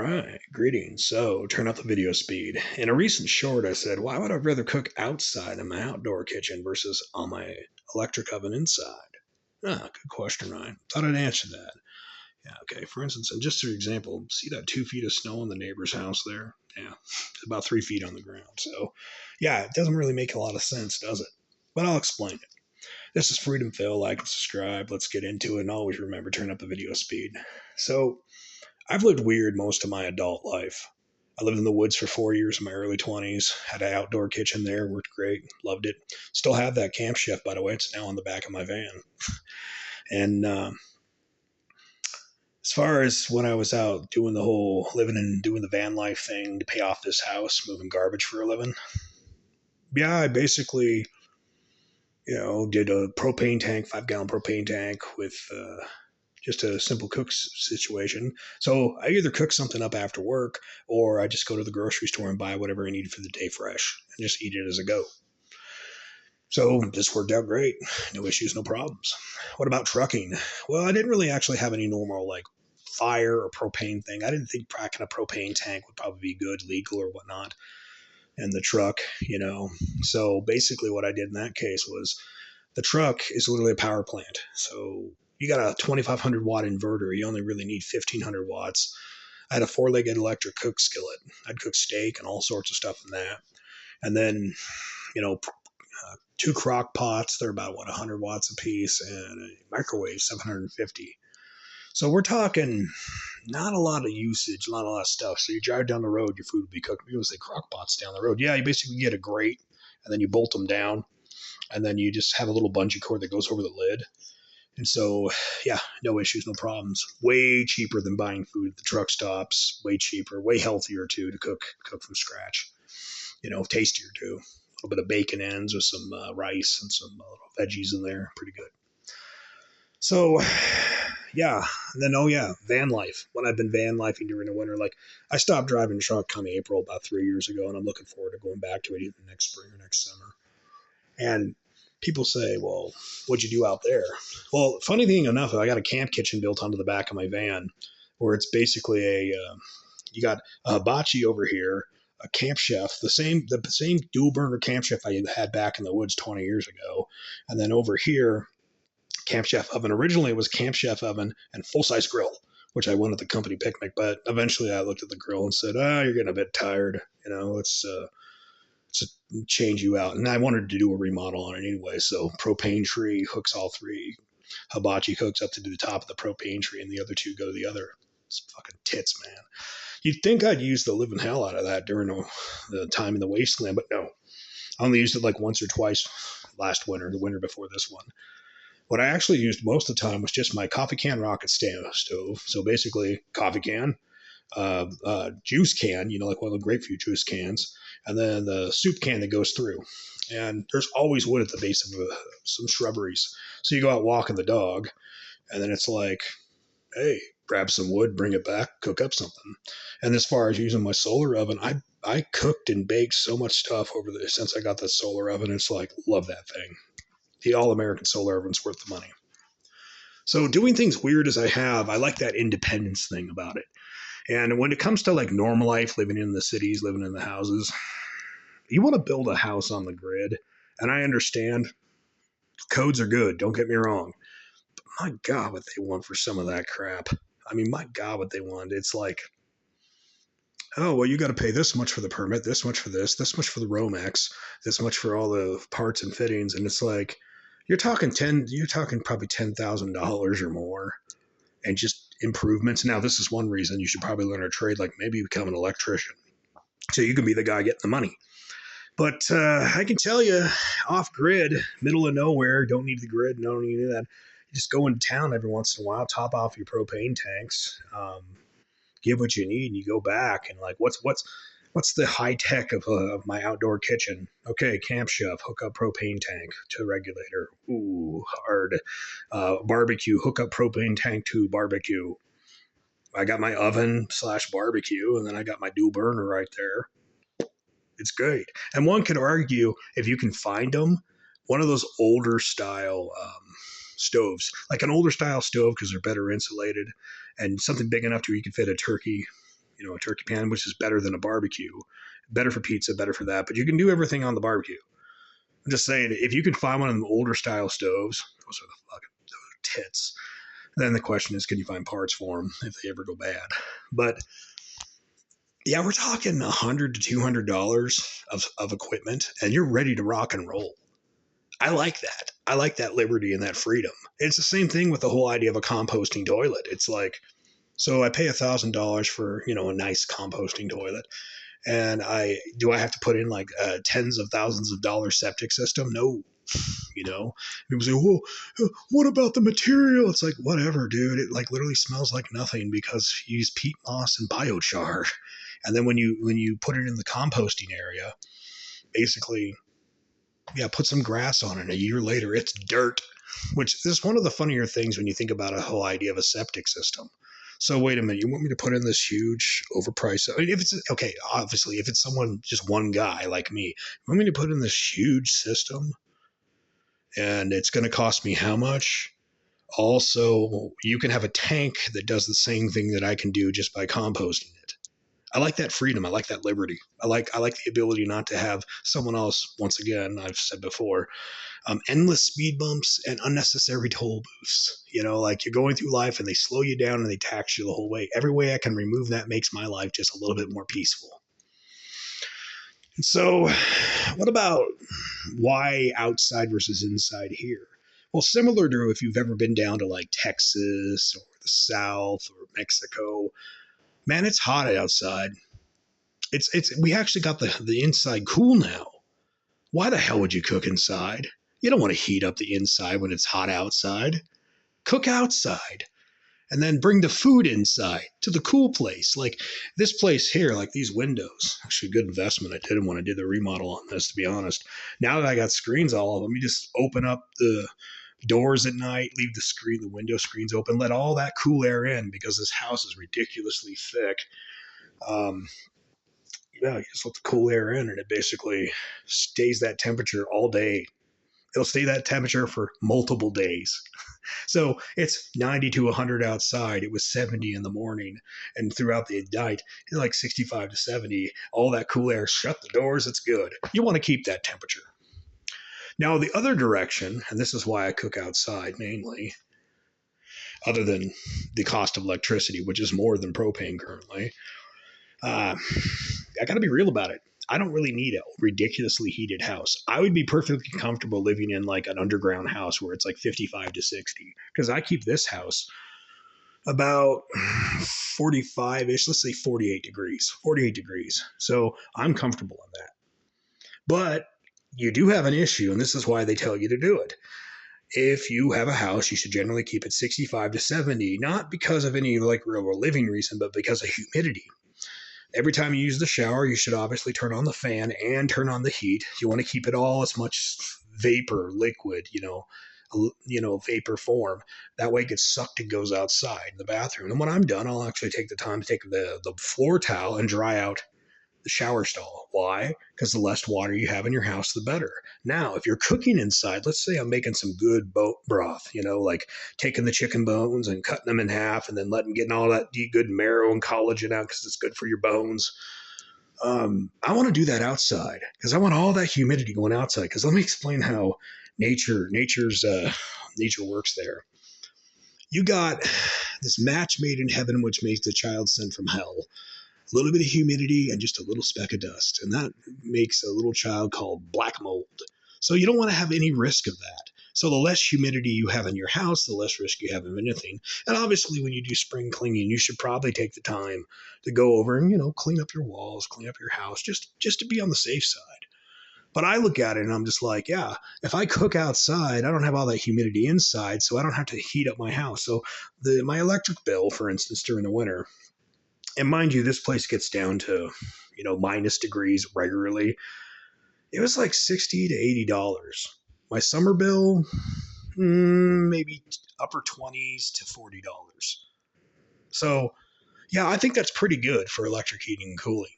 right, greetings. So, turn up the video speed. In a recent short, I said, why would I rather cook outside in my outdoor kitchen versus on my electric oven inside? Good question, Ryan. Thought I'd answer that. Yeah, okay. For instance, and just for example, see that 2 feet of snow in the neighbor's house there? Yeah, it's about 3 feet on the ground. So, yeah, it doesn't really make a lot of sense, does it? But I'll explain it. This is Freedom Phil. Like and subscribe. Let's get into it. And always remember, turn up the video speed. So, I've lived weird most of my adult life. I lived in the woods for 4 years in my early 20s, had an outdoor kitchen there, worked great, loved it. Still have that Camp Chef, by the way. It's now on the back of my van. And as far as when I was out doing the whole living and doing the van life thing to pay off this house, moving garbage for a living, yeah, I basically, did a propane tank, 5 gallon propane tank with just a simple situation. So I either cook something up after work or I just go to the grocery store and buy whatever I need for the day fresh and just eat it as I go. So this worked out great. No issues, no problems. What about trucking? Well, I didn't really actually have any normal like fire or propane thing. I didn't think packing a propane tank would probably be good, legal or whatnot. And the truck. So basically what I did in that case was the truck is literally a power plant. So you got a 2500 watt inverter. You only really need 1500 watts. I had a 4-legged electric cook skillet. I'd cook steak and all sorts of stuff in that. And then, you know, 2 crock pots. They're about, 100 watts a piece, and a microwave, 750. So we're talking not a lot of usage, not a lot of stuff. So you drive down the road, your food will be cooked. People say crock pots down the road. Yeah, you basically get a grate, and then you bolt them down, and then you just have a little bungee cord that goes over the lid. And so, yeah, no issues, no problems. Way cheaper than buying food at the truck stops. Way cheaper, way healthier too to cook from scratch. Tastier too. A little bit of bacon ends with some rice and some little veggies in there. Pretty good. So, yeah. And then, van life. When I've been van lifing during the winter, like I stopped driving a truck come April about 3 years ago, and I'm looking forward to going back to it either next spring or next summer. And people say, well, what'd you do out there? Well, funny thing enough, I got a camp kitchen built onto the back of my van where it's basically you got a hibachi over here, a Camp Chef, the same dual burner Camp Chef I had back in the woods 20 years ago. And then over here, Camp Chef oven. Originally it was Camp Chef oven and full-size grill, which I won at the company picnic. But eventually I looked at the grill and said, you're getting a bit tired. Let's change you out. And I wanted to do a remodel on it anyway. So propane tree hooks all three. Hibachi hooks up to the top of the propane tree, and the other two go to the other. It's fucking tits, man. You'd think I'd use the living hell out of that during the time in the wasteland, but no. I only used it like once or twice last winter, the winter before this one. What I actually used most of the time was just my coffee can rocket stove. So basically, coffee can, juice can, like one of the grapefruit juice cans, and then the soup can that goes through. And there's always wood at the base of some shrubberies. So you go out walking the dog, and then it's like, hey, grab some wood, bring it back, cook up something. And as far as using my solar oven, I cooked and baked so much stuff since I got the solar oven. It's like, love that thing. The all-American solar oven's worth the money. So doing things weird as I have, I like that independence thing about it. And when it comes to like normal life, living in the cities, living in the houses, you want to build a house on the grid. And I understand codes are good. Don't get me wrong. But my God, what they want for some of that crap. I mean, my God, what they want. It's like, oh, well, you got to pay this much for the permit, this much for this much for the Romex, this much for all the parts and fittings. And it's like, you're talking probably $10,000 or more and just improvements. Now, this is one reason you should probably learn a trade, like maybe become an electrician. So you can be the guy getting the money. But I can tell you, off grid, middle of nowhere, don't need the grid, don't need that. You just go into town every once in a while, top off your propane tanks, give what you need, and you go back. And like, what's the high tech of my outdoor kitchen? Okay, Camp Chef, hook up propane tank to regulator. Ooh, hard. Barbecue, hook up propane tank to barbecue. I got my oven / barbecue, and then I got my dual burner right there. It's great. And one could argue, if you can find them, one of those older style stoves, like an older style stove because they're better insulated, and something big enough to where you can fit a turkey, a turkey pan, which is better than a barbecue. Better for pizza, better for that. But you can do everything on the barbecue. I'm just saying, if you can find one of them older style stoves, those are the fucking tits. Then the question is, can you find parts for them if they ever go bad? But yeah, we're talking $100 to $200 of equipment, and you're ready to rock and roll. I like that. I like that liberty and that freedom. It's the same thing with the whole idea of a composting toilet. It's like, so I pay $1,000 for a nice composting toilet, and I have to put in like tens of thousands of dollars septic system? No. People say, well, what about the material? It's like, whatever, dude. It like literally smells like nothing because you use peat moss and biochar. And then when you put it in the composting area, basically, yeah, put some grass on it. A year later, it's dirt, which is one of the funnier things when you think about a whole idea of a septic system. So wait a minute, you want me to put in this huge overpriced? I mean, if it's okay, obviously, if it's someone, just one guy like me, you want me to put in this huge system, and it's going to cost me how much? Also, you can have a tank that does the same thing that I can do just by composting it. I like that freedom. I like that liberty. I like the ability not to have someone else. Once again, I've said before, endless speed bumps and unnecessary toll booths. Like you're going through life and they slow you down and they tax you the whole way. Every way I can remove that makes my life just a little bit more peaceful. And so, what about why outside versus inside here? Well, similar to if you've ever been down to like Texas or the South or Mexico, man, it's hot outside. We actually got the inside cool now. Why the hell would you cook inside? You don't want to heat up the inside when it's hot outside. Cook outside. And then bring the food inside to the cool place. Like this place here, like these windows. Actually, good investment. I didn't want to do the remodel on this, to be honest. Now that I got screens all of them, you just open up the doors at night, leave the window screens open, let all that cool air in because this house is ridiculously thick. You just let the cool air in and it basically stays that temperature all day. It'll stay that temperature for multiple days. So it's 90 to 100 outside. It was 70 in the morning. And throughout the night, it's like 65 to 70. All that cool air, shut the doors. It's good. You want to keep that temperature. Now, the other direction, and this is why I cook outside mainly, other than the cost of electricity, which is more than propane currently, I got to be real about it. I don't really need a ridiculously heated house. I would be perfectly comfortable living in like an underground house where it's like 55 to 60 because I keep this house about 45-ish, let's say 48 degrees. So I'm comfortable in that. But you do have an issue, and this is why they tell you to do it. If you have a house, you should generally keep it 65 to 70, not because of any like real living reason, but because of humidity. Every time you use the shower, you should obviously turn on the fan and turn on the heat. You want to keep it all as much vapor, liquid, vapor form. That way it gets sucked and goes outside in the bathroom. And when I'm done, I'll actually take the time to take the floor towel and dry out the shower stall. Why? Because the less water you have in your house, the better. Now, if you're cooking inside, let's say I'm making some good broth, like taking the chicken bones and cutting them in half and then getting all that good marrow and collagen out because it's good for your bones. I want to do that outside because I want all that humidity going outside. Because let me explain how nature works there. You got this match made in heaven, which makes the child sent from hell. A little bit of humidity and just a little speck of dust. And that makes a little child called black mold. So you don't want to have any risk of that. So the less humidity you have in your house, the less risk you have of anything. And obviously when you do spring cleaning, you should probably take the time to go over and, clean up your walls, clean up your house, just to be on the safe side. But I look at it and I'm just like, yeah, if I cook outside, I don't have all that humidity inside, so I don't have to heat up my house. So my electric bill, for instance, during the winter, and mind you, this place gets down to, minus degrees regularly. It was like $60 to $80. My summer bill, maybe upper 20s to $40. So, yeah, I think that's pretty good for electric heating and cooling.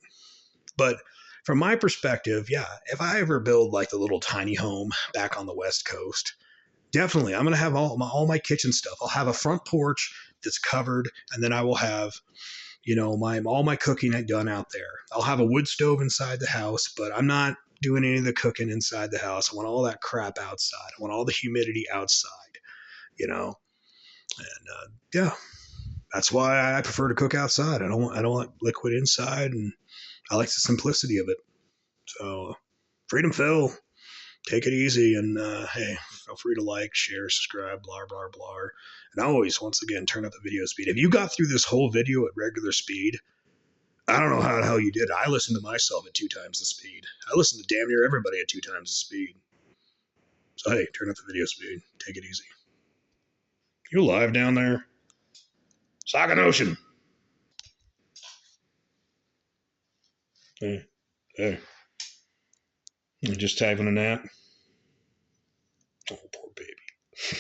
But from my perspective, yeah, if I ever build like the little tiny home back on the West Coast, definitely I'm going to have all my kitchen stuff. I'll have a front porch that's covered, and then I will have my all my cooking done out there. I'll have a wood stove inside the house, but I'm not doing any of the cooking inside the house. I want all that crap outside. I want all the humidity outside, you know. And yeah, that's why I prefer to cook outside. I don't want liquid inside, and I like the simplicity of it. So, Freedom Phil, take it easy, and hey, feel free to like, share, subscribe, blah blah blah. And always, once again, turn up the video speed. If you got through this whole video at regular speed, I don't know how the hell you did. I listened to myself at 2 times the speed. I listened to damn near everybody at 2 times the speed. So hey, turn up the video speed. Take it easy. You live down there? Saucon Ocean. Hey, hey. You just having a nap? Oh, poor baby.